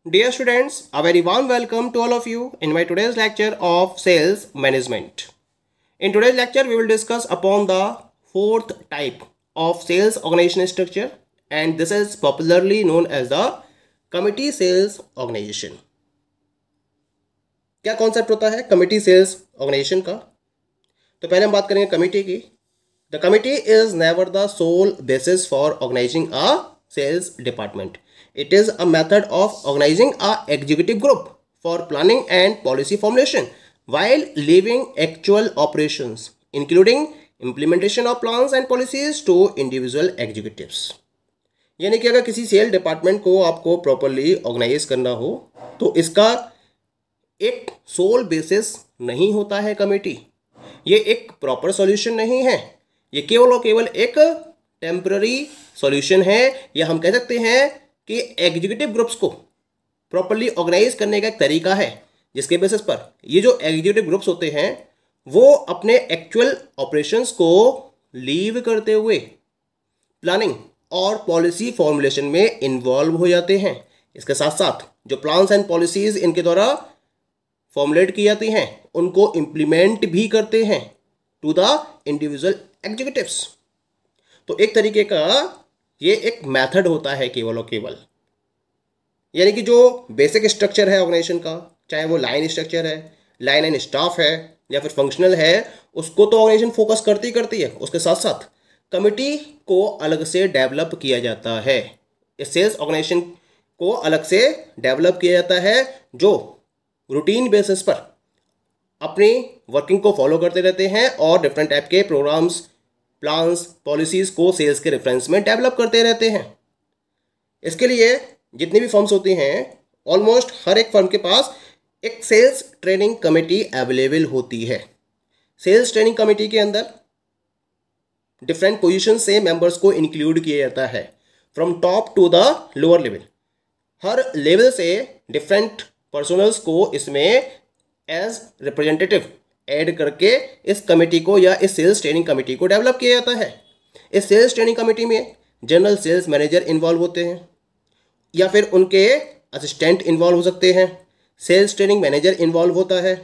Dear students, a very warm welcome to all of you in my today's lecture of sales management. In today's lecture, we will discuss upon the fourth type of sales organization structure, and this is popularly known as the committee sales organization. क्या concept होता है committee sales organisation का? तो पहले हम बात करेंगे committee की. The committee is never the sole basis for organising a sales department. It is a method of organizing a executive group for planning and policy formulation while leaving actual operations, including implementation of plans and policies to individual executives. यानी कि अगर किसी cell department को आपको properly organise करना हो तो इसका एक सोल बेसिस नहीं होता है कमेटी. ये एक प्रॉपर सॉल्यूशन नहीं है, ये केवल और केवल एक टेम्पररी सॉल्यूशन है, या हम कह सकते हैं कि एग्जीक्यूटिव ग्रुप्स को प्रॉपरली ऑर्गेनाइज करने का एक तरीका है जिसके बेसिस पर ये जो एग्जीक्यूटिव ग्रुप्स होते हैं वो अपने एक्चुअल ऑपरेशंस को लीव करते हुए प्लानिंग और पॉलिसी फॉर्मुलेशन में इन्वॉल्व हो जाते हैं. इसके साथ साथ जो प्लान्स एंड पॉलिसीज इनके द्वारा फॉर्मुलेट की जाती हैं उनको इम्प्लीमेंट भी करते हैं टू द इंडिविजुअल एग्जीक्यूटिव्स. तो एक तरीके का ये एक मेथड होता है केवल और केवल, यानी कि जो बेसिक स्ट्रक्चर है ऑर्गेनाइजेशन का, चाहे वो लाइन स्ट्रक्चर है, लाइन एंड स्टाफ है या फिर फंक्शनल है, उसको तो ऑर्गेनाइजेशन फोकस करती है. उसके साथ साथ कमिटी को अलग से डेवलप किया जाता है. इस सेल्स ऑर्गेनाइजेशन को अलग से डेवलप किया जाता है जो रूटीन बेसिस पर अपनी वर्किंग को फॉलो करते रहते हैं और डिफरेंट टाइप के प्रोग्राम्स, प्लान्स, पॉलिसीज़ को सेल्स के रेफरेंस में डेवलप करते रहते हैं. इसके लिए जितनी भी फर्म्स होती हैं ऑलमोस्ट हर एक फर्म के पास एक सेल्स ट्रेनिंग कमेटी अवेलेबल होती है. सेल्स ट्रेनिंग कमेटी के अंदर डिफरेंट पोजीशन से मेंबर्स को इंक्लूड किया जाता है from top to the lower level. हर लेवल से डिफरेंट पर्सनल्स को इसमें एज रिप्रेजेंटेटिव ऐड करके इस कमेटी को या इस सेल्स ट्रेनिंग कमेटी को डेवलप किया जाता है. इस सेल्स ट्रेनिंग कमेटी में जनरल सेल्स मैनेजर इन्वॉल्व होते हैं या फिर उनके असिस्टेंट इन्वॉल्व हो सकते हैं. सेल्स ट्रेनिंग मैनेजर इन्वॉल्व होता है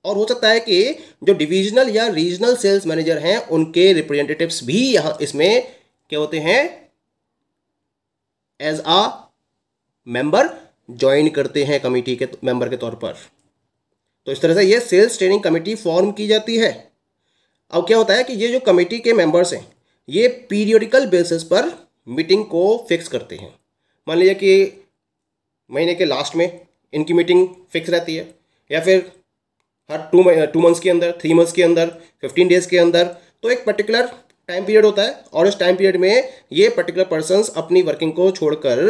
और हो सकता है कि जो डिविजनल या रीजनल सेल्स मैनेजर हैं उनके रिप्रेजेंटेटिव्स भी यहाँ इसमें क्या होते हैं, एज आ मेंबर ज्वाइन करते हैं कमेटी के मेंबर के तौर पर. तो इस तरह से ये सेल्स ट्रेनिंग कमेटी फॉर्म की जाती है. अब क्या होता है कि ये जो कमेटी के मेंबर्स हैं ये पीरियोडिकल बेसिस पर मीटिंग को फिक्स करते हैं. मान लीजिए कि महीने के लास्ट में इनकी मीटिंग फिक्स रहती है, या फिर हर 2 मंथ्स के अंदर, 3 मंथ्स के अंदर, 15 डेज़ के अंदर. तो एक पर्टिकुलर टाइम पीरियड होता है और इस टाइम पीरियड में ये पर्टिकुलर पर्सनस अपनी वर्किंग को छोड़कर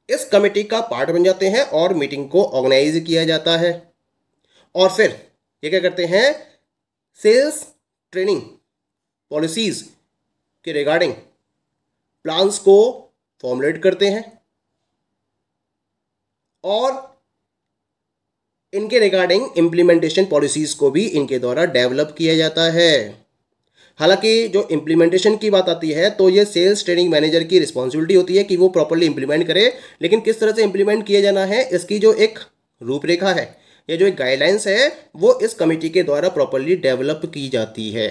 इस कमेटी का पार्ट बन जाते हैं और मीटिंग को ऑर्गेनाइज किया जाता है. और फिर ये क्या करते हैं, सेल्स ट्रेनिंग पॉलिसीज के रिगार्डिंग प्लान्स को फॉर्मुलेट करते हैं और इनके रिगार्डिंग इम्प्लीमेंटेशन पॉलिसीज को भी इनके द्वारा डेवलप किया जाता है. हालांकि जो इम्प्लीमेंटेशन की बात आती है तो ये सेल्स ट्रेनिंग मैनेजर की रिस्पॉन्सिबिलिटी होती है कि वो प्रॉपरली इम्प्लीमेंट करे, लेकिन किस तरह से इम्प्लीमेंट किया जाना है इसकी जो एक रूपरेखा है या जो एक गाइडलाइंस है वो इस कमेटी के द्वारा प्रॉपरली डेवलप की जाती है.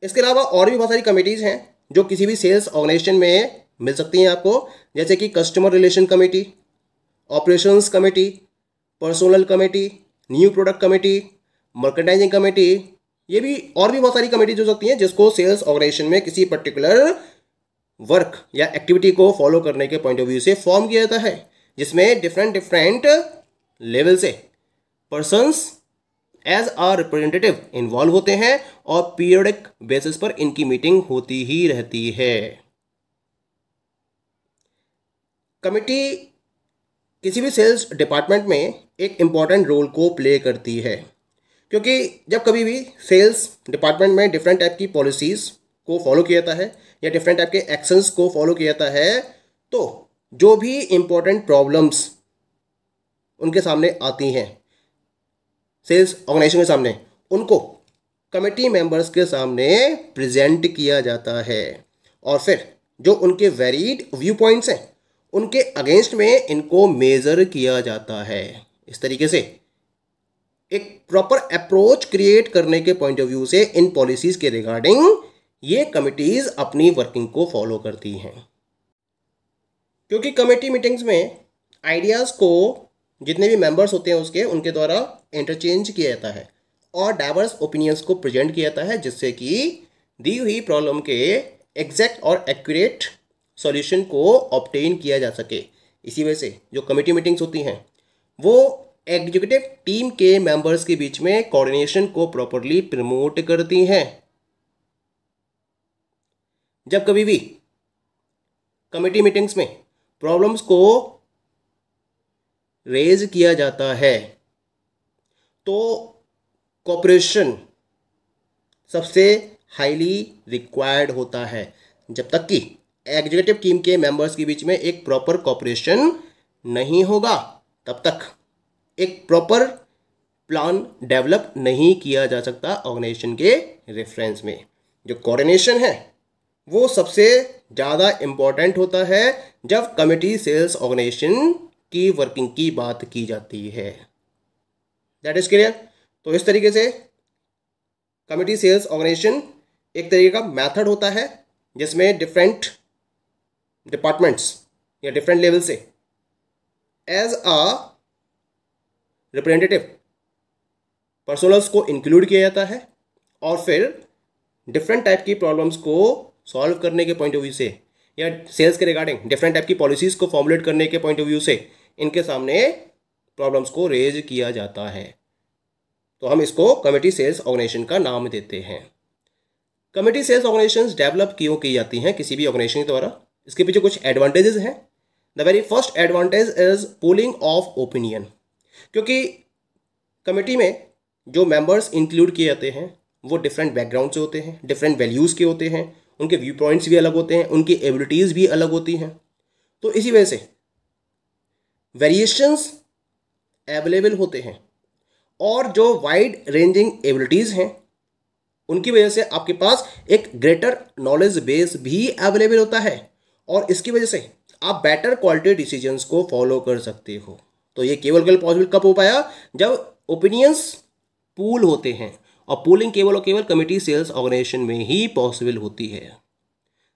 इसके अलावा और भी बहुत सारी कमेटीज़ हैं जो किसी भी सेल्स ऑर्गेनाइजेशन में मिल सकती हैं आपको, जैसे कि customer relation committee, operations committee, personnel committee, new product committee, merchandising committee. ये भी और भी बहुत सारी कमेटीज हो सकती हैं जिसको सेल्स ऑर्गेनाइजेशन में किसी पर्टिकुलर वर्क या एक्टिविटी को फॉलो करने के पॉइंट ऑफ व्यू से फॉर्म किया जाता है, जिसमें डिफरेंट लेवल से पर्सन्स एज आ रिप्रेजेंटेटिव इन्वॉल्व होते हैं और पीरियडिक बेसिस पर इनकी मीटिंग होती ही रहती है. कमेटी किसी भी सेल्स डिपार्टमेंट में एक इम्पॉर्टेंट रोल को प्ले करती है, क्योंकि जब कभी भी सेल्स डिपार्टमेंट में डिफरेंट टाइप की पॉलिसीज़ को फॉलो किया जाता है या डिफरेंट टाइप के एक्शंस को फॉलो किया जाता है तो जो भी इम्पोर्टेंट प्रॉब्लम्स उनके सामने आती हैं सेल्स ऑर्गेनाइजेशन के सामने, उनको कमेटी मेंबर्स के सामने प्रेजेंट किया जाता है और फिर जो उनके वेरीड व्यू पॉइंट्स हैं उनके अगेंस्ट में इनको मेजर किया जाता है। इस तरीके से एक प्रॉपर अप्रोच क्रिएट करने के पॉइंट ऑफ व्यू से इन पॉलिसीज के रिगार्डिंग ये कमिटीज अपनी वर्किंग को फॉलो करती हैं। क्योंकि कमेटी मीटिंग्स में आइडियाज़ को जितने भी मेंबर्स होते हैं उसके उनके द्वारा इंटरचेंज किया जाता है और डाइवर्स ओपिनियंस को प्रेजेंट किया जाता है, जिससे कि दी हुई प्रॉब्लम के एग्जैक्ट और एक्यूरेट सॉल्यूशन को ऑब्टेन किया जा सके। इसी वजह से जो कमेटी मीटिंग्स होती हैं वो एग्जीक्यूटिव टीम के मेंबर्स के बीच में कोऑर्डिनेशन को प्रॉपरली प्रमोट करती हैं। जब कभी भी कमेटी मीटिंग्स में प्रॉब्लम्स को रेज किया जाता है तो कोऑपरेशन सबसे हाईली रिक्वायर्ड होता है। जब तक कि एग्जीक्यूटिव टीम के मेंबर्स के बीच में एक प्रॉपर कोऑपरेशन नहीं होगा तब तक एक प्रॉपर प्लान डेवलप नहीं किया जा सकता ऑर्गेनाइजेशन के रेफरेंस में। जो कोऑर्डिनेशन है वो सबसे ज़्यादा इम्पॉर्टेंट होता है जब कमिटी सेल्स ऑर्गेनाइजेशन की वर्किंग की बात की जाती है। That is clear. तो इस तरीके से कमिटी सेल्स ऑर्गेनाइजेशन एक तरीके का मेथड होता है जिसमें डिफरेंट डिपार्टमेंट्स या डिफरेंट लेवल से एज अ रिप्रेजेंटेटिव पर्सनल्स को इंक्लूड किया जाता है और फिर डिफरेंट टाइप की प्रॉब्लम्स को सॉल्व करने के पॉइंट ऑफ व्यू से या सेल्स के रिगार्डिंग डिफरेंट टाइप की पॉलिसीज़ को फॉर्मुलेट करने के पॉइंट ऑफ व्यू से इनके सामने प्रॉब्लम्स को रेज किया जाता है। तो हम इसको कमिटी सेल्स ऑर्गेनाइजेशन का नाम देते हैं। कमिटी सेल्स ऑर्गेनाइजेशंस डेवलप क्यों की जाती हैं किसी भी ऑर्गेनाइजेशन के द्वारा? इसके पीछे कुछ एडवांटेजेस हैं। The very first advantage is pooling of opinion. क्योंकि कमेटी में जो मेंबर्स इंक्लूड किए जाते हैं वो डिफरेंट बैकग्राउंड से होते हैं, डिफरेंट वैल्यूज़ के होते हैं, उनके व्यू पॉइंट्स भी अलग होते हैं, उनकी एबिलिटीज़ भी अलग होती हैं। तो इसी वजह से वेरिएशंस अवेलेबल होते हैं और जो वाइड रेंजिंग एबिलिटीज़ हैं उनकी वजह से आपके पास एक ग्रेटर नॉलेज बेस भी अवेलेबल होता है और इसकी वजह से आप बेटर क्वालिटी डिसीजंस को फॉलो कर सकते हो। तो ये केवल पॉसिबल कब हो पाया? जब ओपिनियंस पूल होते हैं और पूलिंग केवल और केवल कमिटी सेल्स ऑर्गेनाइजेशन में ही पॉसिबल होती है।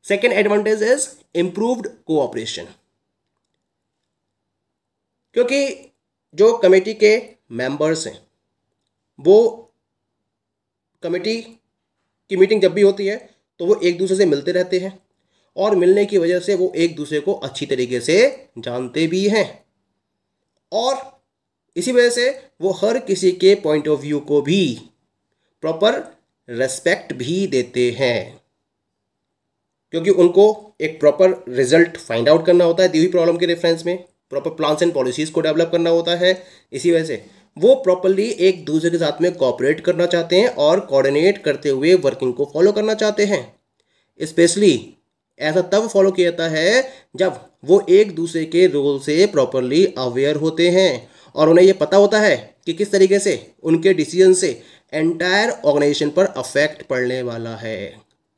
Second advantage is improved cooperation. क्योंकि जो कमेटी के मेंबर्स हैं वो कमेटी की मीटिंग जब भी होती है तो वो एक दूसरे से मिलते रहते हैं और मिलने की वजह से वो एक दूसरे को अच्छी तरीके से जानते भी हैं और इसी वजह से वो हर किसी के पॉइंट ऑफ व्यू को भी प्रॉपर रेस्पेक्ट भी देते हैं, क्योंकि उनको एक प्रॉपर रिजल्ट फाइंड आउट करना होता है दी हुई प्रॉब्लम के रेफरेंस में, प्रॉपर प्लान्स एंड पॉलिसीज़ को डेवलप करना होता है। इसी वजह से वो प्रॉपरली एक दूसरे के साथ में कोऑपरेट करना चाहते हैं और कोऑर्डिनेट करते हुए वर्किंग को फॉलो करना चाहते हैं। स्पेशली ऐसा तब फॉलो किया जाता है जब वो एक दूसरे के रोल से प्रॉपरली अवेयर होते हैं और उन्हें ये पता होता है कि किस तरीके से उनके डिसीजन से एंटायर ऑर्गेनाइजेशन पर अफेक्ट पड़ने वाला है।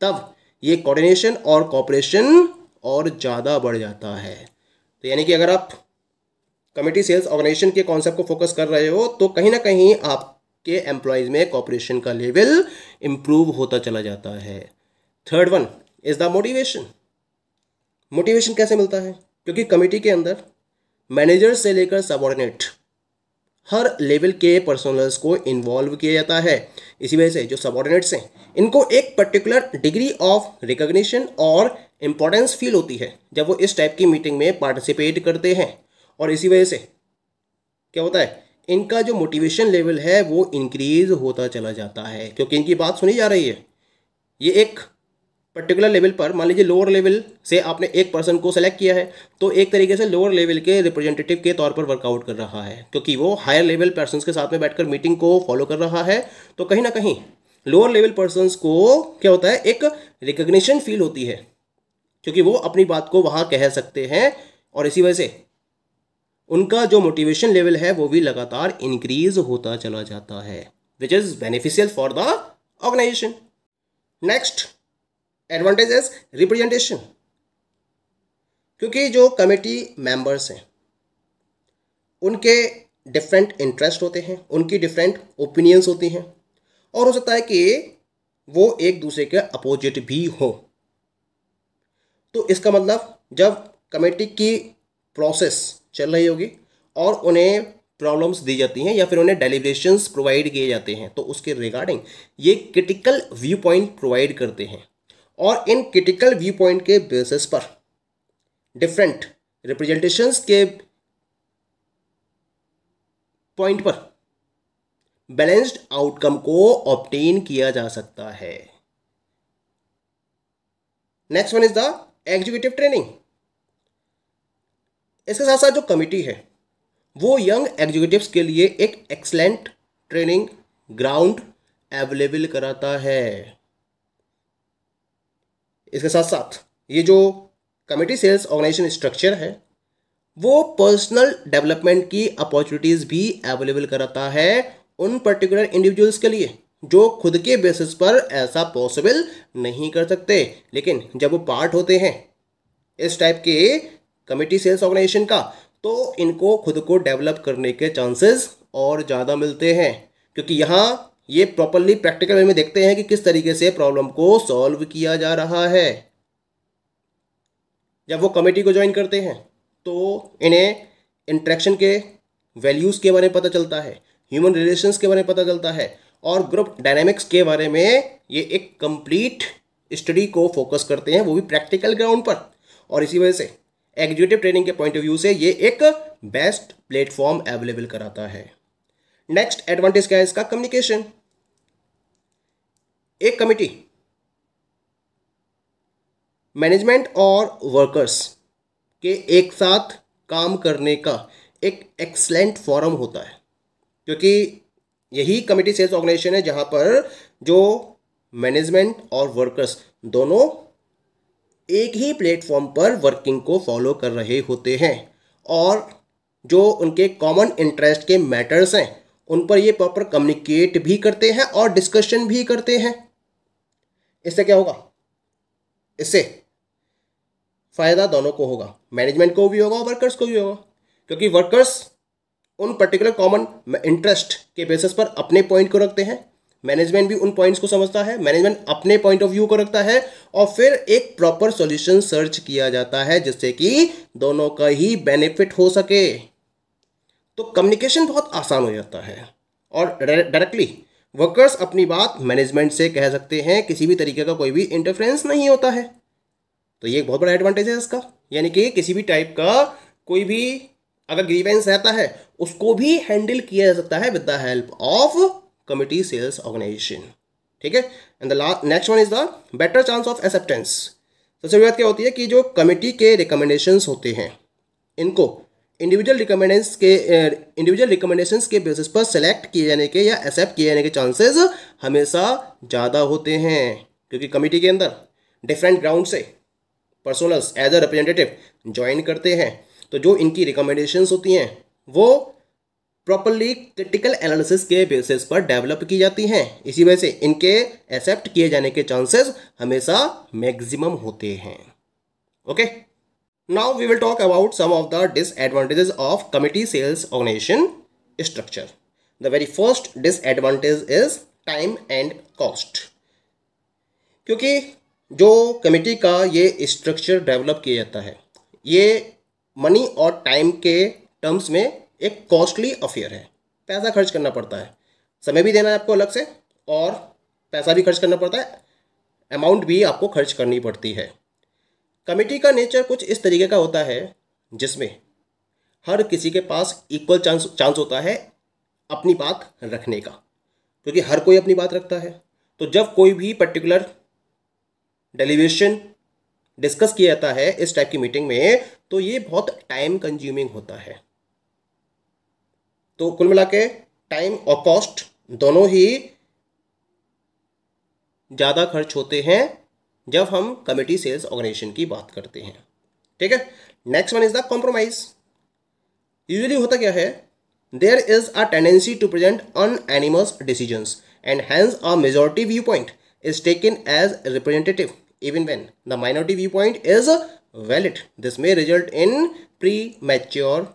तब ये कोऑर्डिनेशन और कोऑपरेशन और ज़्यादा बढ़ जाता है। तो यानी कि अगर आप कमिटी सेल्स ऑर्गेनाइजेशन के कॉन्सेप्ट को फोकस कर रहे हो तो कहीं ना कहीं आपके एम्प्लॉयज़ में कोऑपरेशन का लेवल इम्प्रूव होता चला जाता है। Third one is the motivation. Motivation कैसे मिलता है? क्योंकि कमिटी के अंदर मैनेजर से लेकर सबऑर्डिनेट हर लेवल के पर्सनल्स को इन्वॉल्व किया जाता है। इसी वजह से जो सबऑर्डिनेट्स हैं इनको एक पर्टिकुलर डिग्री ऑफ रिकॉग्निशन और इम्पोर्टेंस फील होती है जब वो इस टाइप की मीटिंग में पार्टिसिपेट करते हैं और इसी वजह से क्या होता है, इनका जो मोटिवेशन लेवल है वो इंक्रीज होता चला जाता है क्योंकि इनकी बात सुनी जा रही है। ये एक पर्टिकुलर लेवल पर, मान लीजिए लोअर लेवल से आपने एक पर्सन को सेलेक्ट किया है तो एक तरीके से लोअर लेवल के रिप्रेजेंटेटिव के तौर पर वर्कआउट कर रहा है क्योंकि वो हायर लेवल पर्सन्स के साथ में बैठकर मीटिंग को फॉलो कर रहा है। तो कहीं ना कहीं लोअर लेवल पर्सन्स को क्या होता है, एक रिकग्निशन फील होती है क्योंकि वो अपनी बात को वहाँ कह सकते हैं और इसी वजह से उनका जो मोटिवेशन लेवल है वो भी लगातार इंक्रीज होता चला जाता है, which is beneficial for the organisation. Next advantage is representation. क्योंकि जो कमेटी मेंबर्स हैं उनके डिफरेंट इंटरेस्ट होते हैं, उनकी डिफरेंट ओपिनियंस होती हैं, और हो सकता है कि वो एक दूसरे के अपोजिट भी हो। तो इसका मतलब जब कमेटी की प्रोसेस चल रही होगी और उन्हें प्रॉब्लम्स दी जाती हैं या फिर उन्हें डेलिब्रेशंस प्रोवाइड किए जाते हैं, तो उसके रिगार्डिंग ये क्रिटिकल व्यू पॉइंट प्रोवाइड करते हैं, और इन क्रिटिकल व्यू पॉइंट के बेसिस पर डिफरेंट रिप्रेजेंटेशंस के पॉइंट पर बैलेंस्ड आउटकम को ऑब्टेन किया जा सकता है। Next one is the executive training. इसके साथ साथ जो कमिटी है वो यंग एग्जीक्यूटिव्स के लिए एक एक्सलेंट ट्रेनिंग ग्राउंड अवेलेबल कराता है। इसके साथ साथ ये जो कमिटी सेल्स ऑर्गेनाइजेशन स्ट्रक्चर है वो पर्सनल डेवलपमेंट की अपॉर्चुनिटीज भी अवेलेबल कराता है उन पर्टिकुलर इंडिविजुअल्स के लिए जो खुद के बेसिस पर ऐसा पॉसिबल नहीं कर सकते, लेकिन जब वो पार्ट होते हैं इस टाइप के कमिटी सेल्स ऑर्गेनाइजेशन का तो इनको खुद को डेवलप करने के चांसेस और ज़्यादा मिलते हैं, क्योंकि यहाँ ये प्रॉपरली प्रैक्टिकल वे में देखते हैं कि किस तरीके से प्रॉब्लम को सॉल्व किया जा रहा है। जब वो कमेटी को ज्वाइन करते हैं तो इन्हें इंटरेक्शन के वैल्यूज़ के बारे में पता चलता है, ह्यूमन रिलेशंस के बारे में पता चलता है, और ग्रुप डायनामिक्स के बारे में ये एक कंप्लीट स्टडी को फोकस करते हैं, वो भी प्रैक्टिकल ग्राउंड पर। और इसी वजह से एग्जीक्यूटिव ट्रेनिंग के पॉइंट ऑफ व्यू से ये एक बेस्ट प्लेटफॉर्म अवेलेबल कराता है। नेक्स्ट एडवांटेज क्या है इसका? कम्युनिकेशन। एक कमिटी मैनेजमेंट और वर्कर्स के एक साथ काम करने का एक एक्सलेंट फोरम होता है, क्योंकि यही कमिटी सेल्स ऑर्गेनाइजेशन है जहां पर जो मैनेजमेंट और वर्कर्स दोनों एक ही प्लेटफॉर्म पर वर्किंग को फॉलो कर रहे होते हैं, और जो उनके कॉमन इंटरेस्ट के मैटर्स हैं उन पर ये प्रॉपर कम्युनिकेट भी करते हैं और डिस्कशन भी करते हैं। इससे क्या होगा? इससे फ़ायदा दोनों को होगा, मैनेजमेंट को भी होगा और वर्कर्स को भी होगा, क्योंकि वर्कर्स उन पर्टिकुलर कॉमन इंटरेस्ट के बेसिस पर अपने पॉइंट को रखते हैं, मैनेजमेंट भी उन पॉइंट्स को समझता है, मैनेजमेंट अपने पॉइंट ऑफ व्यू को रखता है, और फिर एक प्रॉपर सॉल्यूशन सर्च किया जाता है जिससे कि दोनों का ही बेनिफिट हो सके। तो कम्युनिकेशन बहुत आसान हो जाता है और डायरेक्टली वर्कर्स अपनी बात मैनेजमेंट से कह सकते हैं, किसी भी तरीके का कोई भी इंटरफेरेंस नहीं होता है। तो ये एक बहुत बड़ा एडवांटेज है इसका, यानी कि किसी भी टाइप का कोई भी अगर ग्रीवेंस रहता है उसको भी हैंडल किया जा सकता है with the help of committee sales organisation. ठीक है। And the next one is the better chance of acceptance. सबसे बड़ी बात क्या होती है कि जो कमिटी के रिकमेंडेशंस होते हैं इनको इंडिविजुअल रिकमेंडेशंस के बेसिस पर सेलेक्ट किए जाने के या एक्सेप्ट किए जाने के चांसेस हमेशा ज़्यादा होते हैं, क्योंकि कमिटी के अंदर डिफरेंट ग्राउंड से personals as a representative join करते हैं, तो जो इनकी रिकमेंडेशंस होती हैं वो प्रॉपरली क्रिटिकल एनालिसिस के बेसिस पर डेवलप की जाती हैं। इसी वजह से इनके एक्सेप्ट किए जाने के चांसेस हमेशा मैक्सिमम होते हैं। Okay, now we will talk about some of the disadvantages of committee sales organisation structure. The very first disadvantage is time and cost. क्योंकि जो कमिटी का ये स्ट्रक्चर डेवलप किया जाता है ये मनी और टाइम के टर्म्स में एक कॉस्टली अफेयर है। पैसा खर्च करना पड़ता है, समय भी देना है आपको अलग से और पैसा भी खर्च करना पड़ता है, अमाउंट भी आपको खर्च करनी पड़ती है। कमेटी का नेचर कुछ इस तरीके का होता है जिसमें हर किसी के पास इक्वल चांस होता है अपनी बात रखने का, क्योंकि हर कोई अपनी बात रखता है। तो जब कोई भी पर्टिकुलर डेलीब्रेशन डिस्कस किया जाता है इस टाइप की मीटिंग में तो ये बहुत टाइम कंज्यूमिंग होता है। तो कुल मिला के टाइम और कॉस्ट दोनों ही ज़्यादा खर्च होते हैं जब हम कमिटी सेल्स ऑर्गेनाइजेशन की बात करते हैं। ठीक है। Next one is the compromise. Usually होता क्या है, there is a tendency to present unanimous decisions and hence a majority view point is taken as representative even when the minority viewpoint is valid. This may result in premature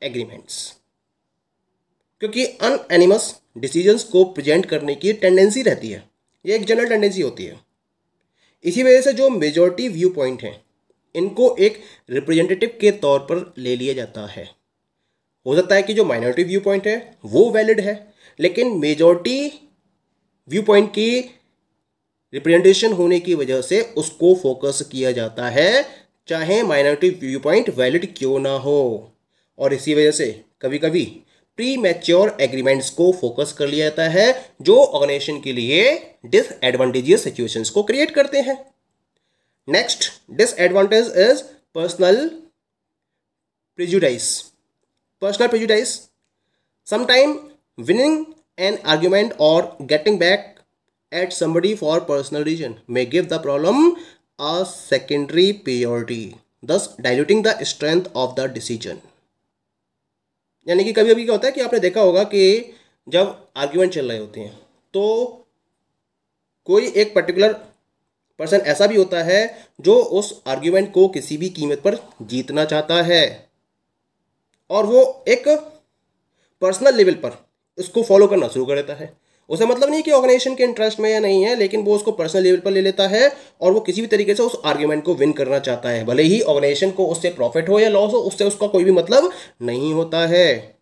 agreements. क्योंकि अनएनिमस decisions को present करने की tendency रहती है, ये एक general tendency होती है। इसी वजह से जो मेजॉरिटी व्यू पॉइंट हैं इनको एक रिप्रेजेंटेटिव के तौर पर ले लिया जाता है। हो सकता है कि जो माइनॉरिटी व्यू पॉइंट है वो वैलिड है, लेकिन मेजॉरिटी व्यू पॉइंट की रिप्रेजेंटेशन होने की वजह से उसको फोकस किया जाता है, चाहे माइनॉरिटी व्यू पॉइंट वैलिड क्यों ना हो। और इसी वजह से कभी कभी प्री मैच्योर एग्रीमेंट्स को फोकस कर लिया जाता है, जो ऑर्गेनाइजेशन के लिए डिसएडवांटेजियस सिचुएशंस को क्रिएट करते हैं। Next disadvantage is personal prejudice. Personal prejudice, sometime winning an argument or getting back at somebody for personal reason may give the problem a secondary priority, thus diluting the strength of the decision. यानी कि कभी कभी क्या होता है कि आपने देखा होगा कि जब आर्ग्यूमेंट चल रहे होते हैं तो कोई एक पर्टिकुलर पर्सन ऐसा भी होता है जो उस आर्ग्यूमेंट को किसी भी कीमत पर जीतना चाहता है, और वो एक पर्सनल लेवल पर उसको फॉलो करना शुरू कर देता है। उसे मतलब नहीं कि ऑर्गेनाइजेशन के इंटरेस्ट में या नहीं है, लेकिन वो उसको पर्सनल लेवल पर ले लेता है और वो किसी भी तरीके से उस आर्ग्यूमेंट को विन करना चाहता है, भले ही ऑर्गेनाइजेशन को उससे प्रॉफिट हो या लॉस हो, उससे उसका कोई भी मतलब नहीं होता है।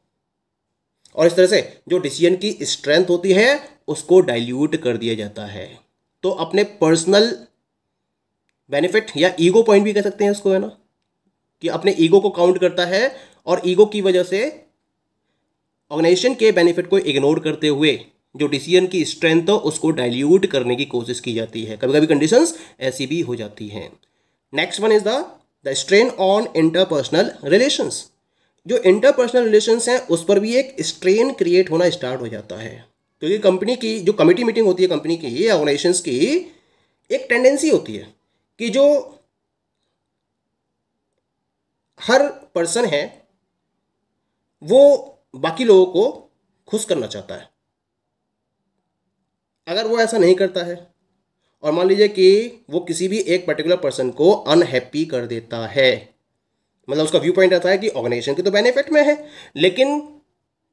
और इस तरह से जो डिसीजन की स्ट्रेंथ होती है उसको डाइल्यूट कर दिया जाता है। तो अपने पर्सनल बेनिफिट या ईगो पॉइंट भी कह सकते हैं उसको, है ना, कि अपने ईगो को काउंट करता है और ईगो की वजह से ऑर्गेनाइजेशन के बेनिफिट को इग्नोर करते हुए जो डिसीजन की स्ट्रेंथ हो उसको डाइल्यूट करने की कोशिश की जाती है। कभी कभी कंडीशंस ऐसी भी हो जाती हैं। Next one is the strain on interpersonal relations. जो इंटरपर्सनल रिलेशंस हैं उस पर भी एक स्ट्रेन क्रिएट होना स्टार्ट हो जाता है, क्योंकि कंपनी की जो कमिटी मीटिंग होती है कंपनी की या ऑर्गेनाइजेशंस की, एक टेंडेंसी होती है कि जो हर पर्सन है वो बाकी लोगों को खुश करना चाहता है। अगर वो ऐसा नहीं करता है और मान लीजिए कि वो किसी भी एक पर्टिकुलर पर्सन को अनहैप्पी कर देता है, मतलब उसका व्यू पॉइंट ऐसा है कि ऑर्गेनाइजेशन की तो बेनिफिट में है, लेकिन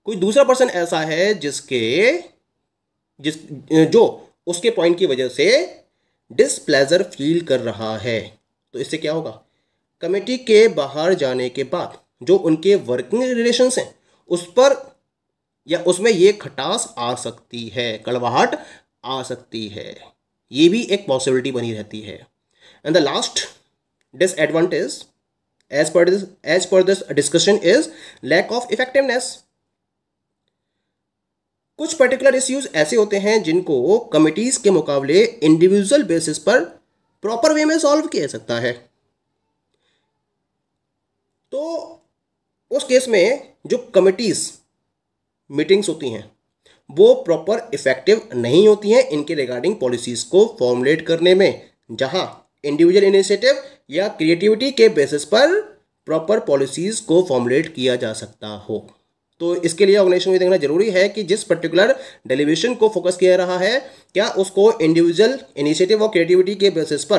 कोई दूसरा पर्सन ऐसा है जो उसके पॉइंट की वजह से डिसप्लेजर फील कर रहा है, तो इससे क्या होगा, कमेटी के बाहर जाने के बाद जो उनके वर्किंग रिलेशंस हैं उस पर या उसमें ये खटास आ सकती है, कड़वाहट आ सकती है, ये भी एक पॉसिबिलिटी बनी रहती है। And the last disadvantage as per this discussion is lack of effectiveness. कुछ पर्टिकुलर इश्यूज ऐसे होते हैं जिनको कमिटीज के मुकाबले इंडिविजुअल बेसिस पर प्रॉपर वे में सॉल्व किया जा सकता है। तो उस केस में जो कमिटीज मीटिंग्स होती हैं वो प्रॉपर इफेक्टिव नहीं होती हैं इनके रिगार्डिंग पॉलिसीज को फॉर्मुलेट करने में, जहां इंडिविजुअल इनिशिएटिव या क्रिएटिविटी के बेसिस पर प्रॉपर पॉलिसीज को फॉर्मुलेट किया जा सकता हो। तो इसके लिए ऑर्गेनाइजेशन को देखना जरूरी है कि जिस पर्टिकुलर डेलिब्रेशन को फोकस किया रहा है क्या उसको इंडिविजुअल इनिशिएटिव और क्रिएटिविटी के बेसिस पर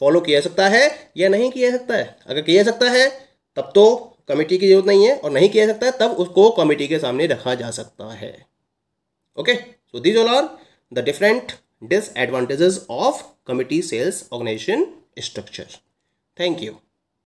फॉलो किया जा सकता है या नहीं किया जा सकता है। अगर किया जा सकता है तब तो कमेटी की जरूरत नहीं है, और नहीं किया जा सकता है तब उसको कमेटी के सामने रखा जा सकता है। Okay, so these all are the different disadvantages of committee sales organization structure. Thank you.